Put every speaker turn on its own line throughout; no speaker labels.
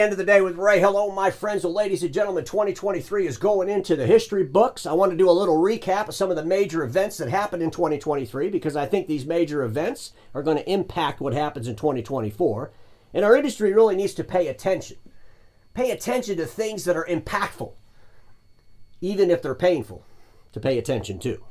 End of the day with Ray. Hello, my friends and ladies and gentlemen. 2023 is going into the history books. I want to do a little recap of some of the major events that happened in 2023 because I think these major events are going to impact what happens in 2024. And our industry really needs to pay attention. Pay attention to things that are impactful, even if they're painful to pay attention to.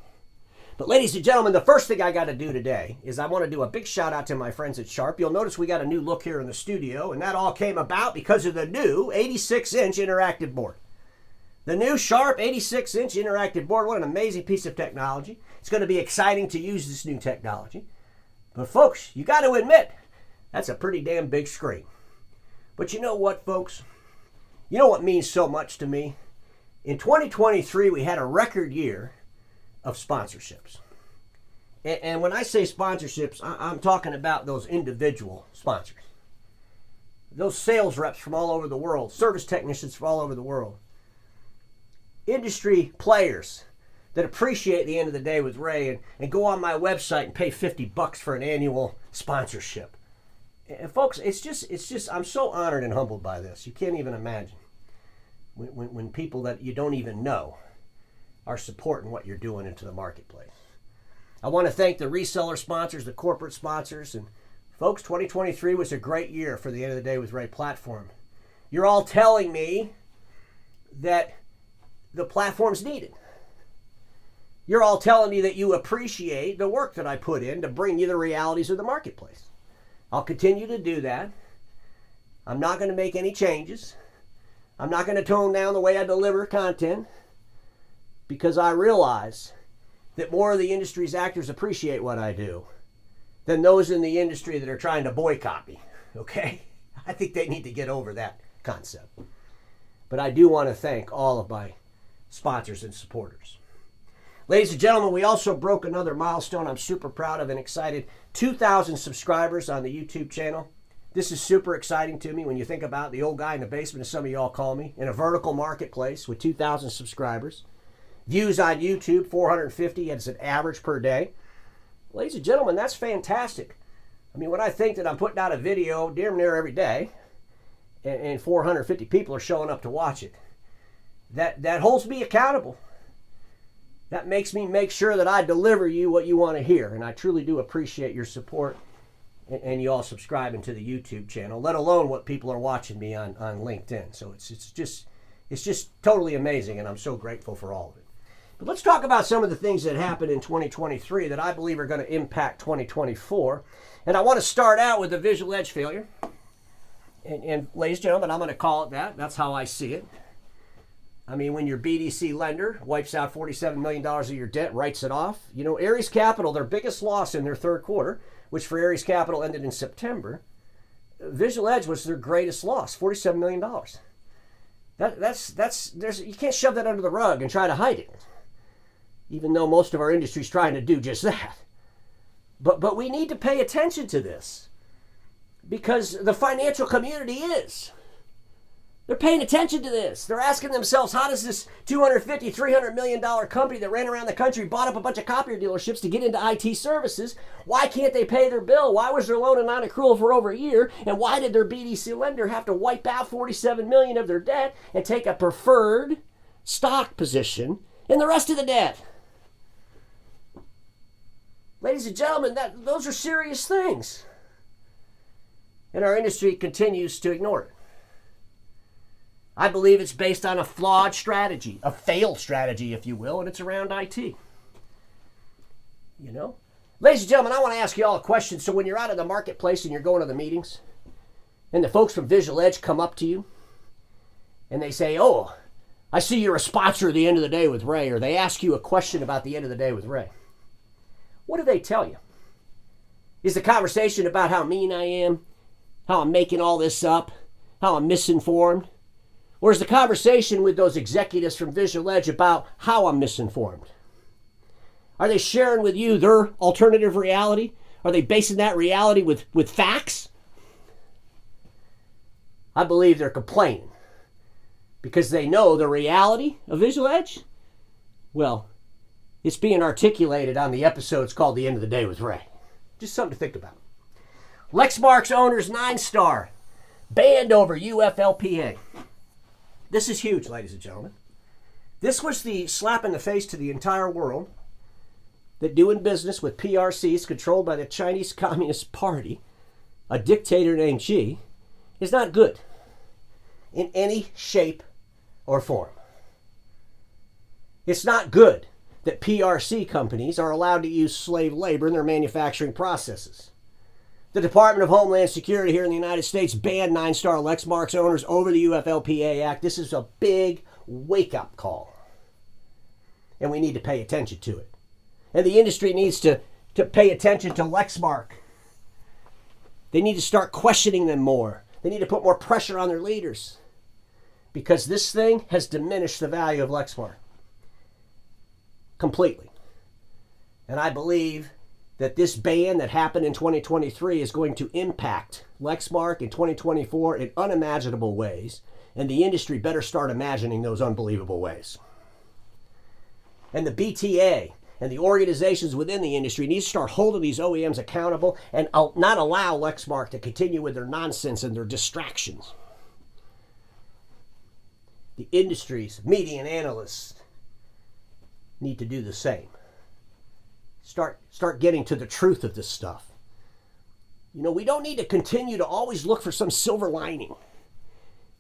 But ladies and gentlemen, the first thing I got to do today is I want to do a big shout out to my friends at Sharp. You'll notice we got a new look here in the studio, and that all came about because of the new 86-inch interactive board. The new Sharp 86-inch interactive board, what an amazing piece of technology. It's going to be exciting to use this new technology. But folks, you got to admit, that's a pretty damn big screen. But you know what, folks? You know what means so much to me? In 2023, we had a record year of sponsorships. And when I say sponsorships, I'm talking about those individual sponsors. Those sales reps from all over the world, service technicians from all over the world. Industry players that appreciate the end of the day with Ray and go on my website and pay $50 for an annual sponsorship. And folks, it's just, I'm so honored and humbled by this. You can't even imagine. When people that you don't even know are supporting what you're doing into the marketplace. I want to thank the reseller sponsors, the corporate sponsors, and folks, 2023 was a great year for the End of the Day with Ray platform. You're all telling me that the platform's needed. You're all telling me that you appreciate the work that I put in to bring you the realities of the marketplace. I'll continue to do that. I'm not going to make any changes. I'm not going to tone down the way I deliver content, because I realize that more of the industry's actors appreciate what I do than those in the industry that are trying to boycott me, okay? I think they need to get over that concept. But I do want to thank all of my sponsors and supporters. Ladies and gentlemen, we also broke another milestone I'm super proud of and excited. 2,000 subscribers on the YouTube channel. This is super exciting to me when you think about the old guy in the basement, as some of y'all call me, in a vertical marketplace with 2,000 subscribers. Views on YouTube, 450 as an average per day. Ladies and gentlemen, that's fantastic. I mean, when I think that I'm putting out a video damn near every day and 450 people are showing up to watch it, that holds me accountable. That makes me make sure that I deliver you what you want to hear. And I truly do appreciate your support and you all subscribing to the YouTube channel, let alone what people are watching me on LinkedIn. So it's just totally amazing, and I'm so grateful for all of it. But let's talk about some of the things that happened in 2023 that I believe are going to impact 2024. And I want to start out with the Visual Edge failure. And ladies and gentlemen, I'm going to call it that. That's how I see it. I mean, when your BDC lender wipes out $47 million of your debt, writes it off. You know, Ares Capital, their biggest loss in their third quarter, which for Ares Capital ended in September, Visual Edge was their greatest loss, $47 million. You can't shove that under the rug and try to hide it, even though most of our industry is trying to do just that. But we need to pay attention to this because the financial community is. They're paying attention to this. They're asking themselves, how does this $250, $300 million company that ran around the country, bought up a bunch of copier dealerships to get into IT services, why can't they pay their bill? Why was their loan a non-accrual for over a year? And why did their BDC lender have to wipe out $47 million of their debt and take a preferred stock position in the rest of the debt? Ladies and gentlemen, those are serious things. And our industry continues to ignore it. I believe it's based on a flawed strategy, a failed strategy, if you will, and it's around IT. You know? Ladies and gentlemen, I want to ask you all a question. So when you're out in the marketplace and you're going to the meetings, and the folks from Visual Edge come up to you, and they say, oh, I see you're a sponsor of the End of the Day with Ray, or they ask you a question about the End of the Day with Ray. What do they tell you? Is the conversation about how mean I am, how I'm making all this up, how I'm misinformed? Or is the conversation with those executives from Visual Edge about how I'm misinformed? Are they sharing with you their alternative reality? Are they basing that reality with facts? I believe they're complaining because they know the reality of Visual Edge. Well, it's being articulated on the episodes called The End of the Day with Ray. Just something to think about. Lexmark's owner's 9-star banned over UFLPA. This is huge, ladies and gentlemen. This was the slap in the face to the entire world that doing business with PRCs controlled by the Chinese Communist Party, a dictator named Xi, is not good in any shape or form. It's not good that PRC companies are allowed to use slave labor in their manufacturing processes. The Department of Homeland Security here in the United States banned 9-star Lexmark's owners over the UFLPA Act. This is a big wake-up call, and we need to pay attention to it. And the industry needs to pay attention to Lexmark. They need to start questioning them more. They need to put more pressure on their leaders, because this thing has diminished the value of Lexmark completely. And I believe that this ban that happened in 2023 is going to impact Lexmark in 2024 in unimaginable ways, and the industry better start imagining those unbelievable ways. And the BTA and the organizations within the industry need to start holding these OEMs accountable and not allow Lexmark to continue with their nonsense and their distractions. The industry's media and analysts need to do the same. Start getting to the truth of this stuff. You know, we don't need to continue to always look for some silver lining.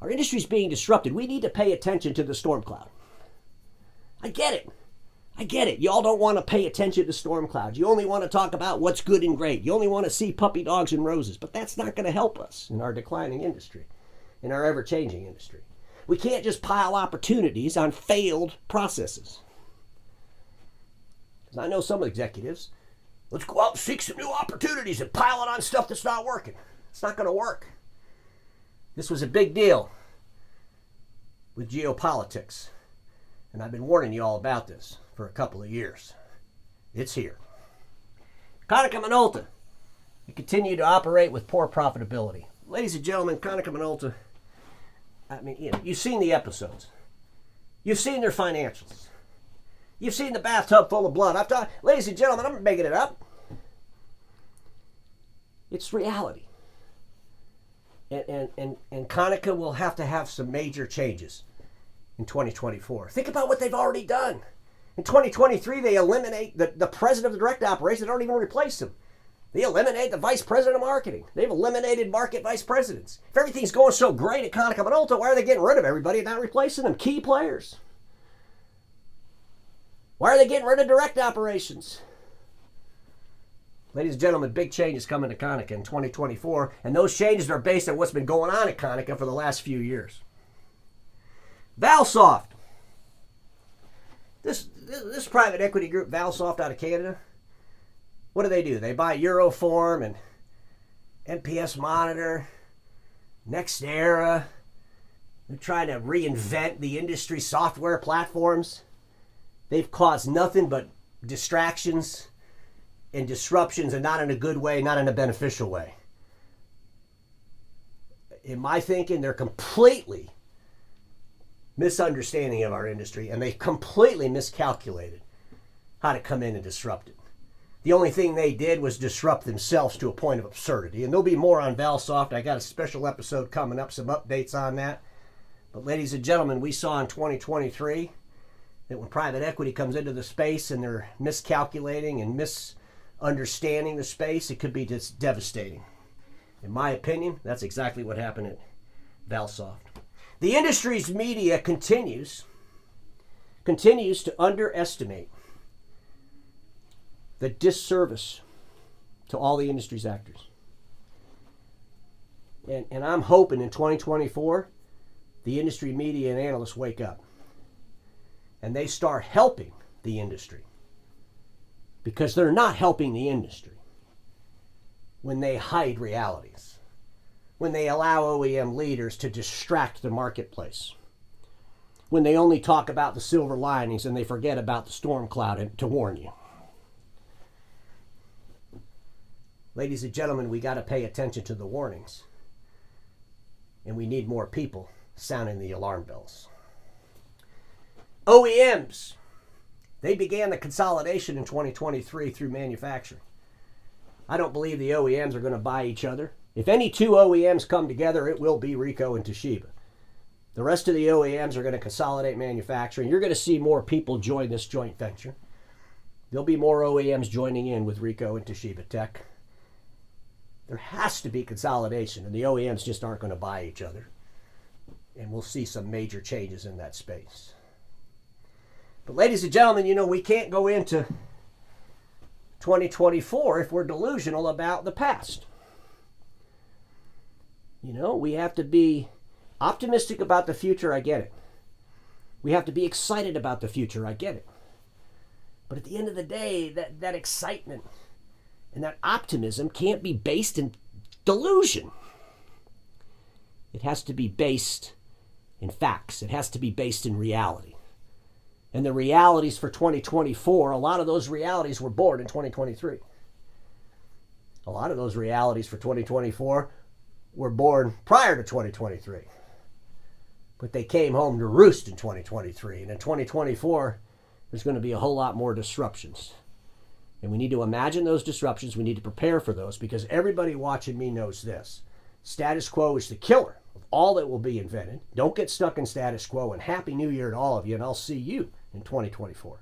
Our industry's being disrupted. We need to pay attention to the storm cloud. I get it. Y'all don't want to pay attention to storm clouds. You only want to talk about what's good and great. You only want to see puppy dogs and roses. But that's not going to help us in our declining industry, in our ever-changing industry. We can't just pile opportunities on failed processes. Because I know some executives, let's go out and seek some new opportunities and pile it on stuff that's not working. It's not going to work. This was a big deal with geopolitics. And I've been warning you all about this for a couple of years. It's here. Konica Minolta, we continue to operate with poor profitability. Ladies and gentlemen, Konica Minolta, I mean, you know, you've seen the episodes. You've seen their financials. You've seen the bathtub full of blood. Ladies and gentlemen, I'm not making it up. It's reality. And Konica will have to have some major changes in 2024. Think about what they've already done. In 2023, they eliminate the president of the direct operation. They don't even replace him. They eliminate the vice president of marketing. They've eliminated market vice presidents. If everything's going so great at Konica Minolta, why are they getting rid of everybody and not replacing them? Key players. Why are they getting rid of direct operations? Ladies and gentlemen, big changes coming to Konica in 2024, and those changes are based on what's been going on at Konica for the last few years. Valsoft. This private equity group, Valsoft out of Canada, what do? They buy Euroform and NPS Monitor, NextEra. They're trying to reinvent the industry software platforms. They've caused nothing but distractions and disruptions, and not in a good way, not in a beneficial way. In my thinking, they're completely misunderstanding of our industry, and they completely miscalculated how to come in and disrupt it. The only thing they did was disrupt themselves to a point of absurdity. And there'll be more on Valsoft. I got a special episode coming up, some updates on that. But ladies and gentlemen, we saw in 2023 that when private equity comes into the space and they're miscalculating and misunderstanding the space, it could be just devastating. In my opinion, that's exactly what happened at Valsoft. The industry's media continues to underestimate the disservice to all the industry's actors. And I'm hoping in 2024, the industry media and analysts wake up and they start helping the industry, because they're not helping the industry when they hide realities, when they allow OEM leaders to distract the marketplace, when they only talk about the silver linings and they forget about the storm cloud to warn you. Ladies and gentlemen, we got to pay attention to the warnings, and we need more people sounding the alarm bells. OEMs, they began the consolidation in 2023 through manufacturing. I don't believe the OEMs are going to buy each other If any two OEMs come together, it will be Ricoh and Toshiba. The rest of the OEMs are going to consolidate manufacturing. You're going to see more people join this joint venture. There'll be more OEMs joining in with Ricoh and Toshiba Tech. There has to be consolidation, and the OEMs just aren't going to buy each other. And we'll see some major changes in that space. But ladies and gentlemen, we can't go into 2024 if we're delusional about the past. We have to be optimistic about the future, I get it. We have to be excited about the future, I get it. But at the end of the day, that excitement and that optimism can't be based in delusion. It has to be based in facts. It has to be based in reality. And the realities for 2024, a lot of those realities were born in 2023. A lot of those realities for 2024 were born prior to 2023. But they came home to roost in 2023. And in 2024, there's going to be a whole lot more disruptions. And we need to imagine those disruptions. We need to prepare for those, because everybody watching me knows this. Status quo is the killer of all that will be invented. Don't get stuck in status quo, and Happy New Year to all of you, and I'll see you in 2024.